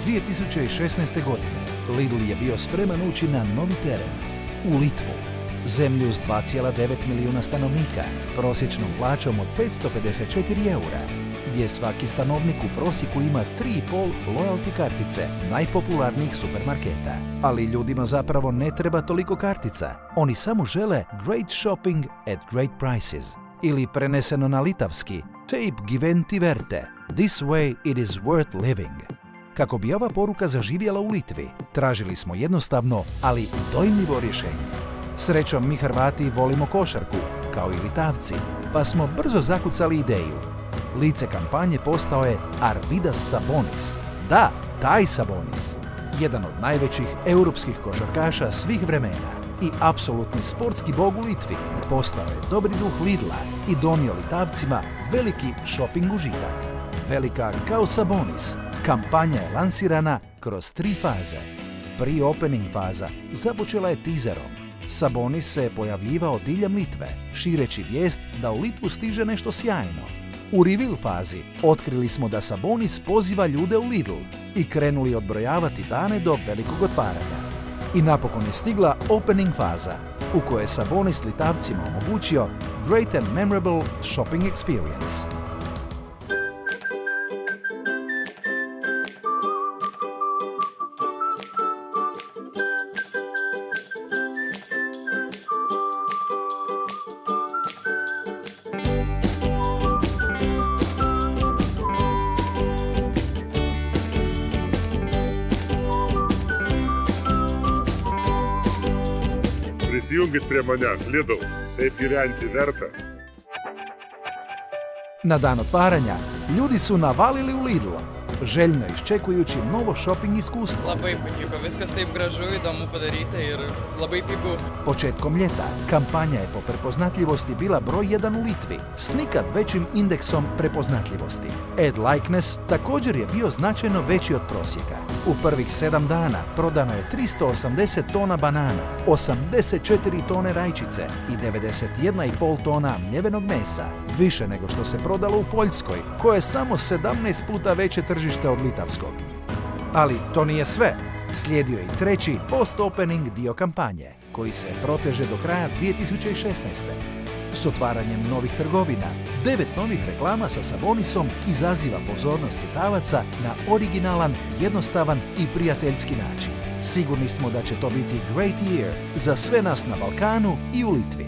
2016. godine Lidl je bio spreman ući na novi teren, u Litvu, zemlju s 2,9 milijuna stanovnika, prosječnom plaćom od 554 eura, gdje svaki stanovnik u prosjeku ima 3,5 loyalty kartice najpopularnijih supermarketa. Ali ljudima zapravo ne treba toliko kartica, oni samo žele great shopping at great prices. Ili preneseno na litavski, taip gyventi verte, this way it is worth living. Kako bi ova poruka zaživjela u Litvi, tražili smo jednostavno, ali dojmljivo rješenje. Srećom, mi Hrvati volimo košarku, kao i Litavci, pa smo brzo zakucali ideju. Lice kampanje postao je Arvydas Sabonis. Da, taj Sabonis. Jedan od najvećih europskih košarkaša svih vremena i apsolutni sportski bog u Litvi, postao je dobri duh Lidla i donio Litavcima veliki shopping užitak. Velika kao Sabonis, kampanja je lansirana kroz 3 faze. Pre-opening faza započela je teaserom. Sabonis se je pojavljivao diljem Litve, šireći vijest da u Litvu stiže nešto sjajno. U reveal fazi otkrili smo da Sabonis poziva ljude u Lidl i krenuli odbrojavati dane do velikog otvaranja. I napokon je stigla opening faza, u kojoj je Sabonis Litavcima omogućio great and memorable shopping experience. Prisijungit prie manęs, Lidl, taip gyventi verta. Na dan otvaranja, ljudi su navalili u Lidl, željno iščekujući novo shopping iskustvo. Labai patiko, viskas taip gražu, įdomu padaryta ir labai pigu. Početkom ljeta, kampanja je po prepoznatljivosti bila broj 1 u Litvi, s nikad većim indeksom prepoznatljivosti. Ad likeness također je bio značajno veći od prosjeka. U prvih 7 dana prodano je 380 tona banana, 84 tone rajčice i 91,5 tona mljevenog mesa, više nego što se prodalo u Poljskoj, koje je samo 17 puta veće tržište od litavskog. Ali to nije sve. Slijedio je i treći post-opening dio kampanje, koji se proteže do kraja 2016. S otvaranjem novih trgovina, 9 novih reklama sa Sabonisom izaziva pozornost Litavaca na originalan, jednostavan i prijateljski način. Sigurni smo da će to biti great year za sve nas na Balkanu i u Litvi.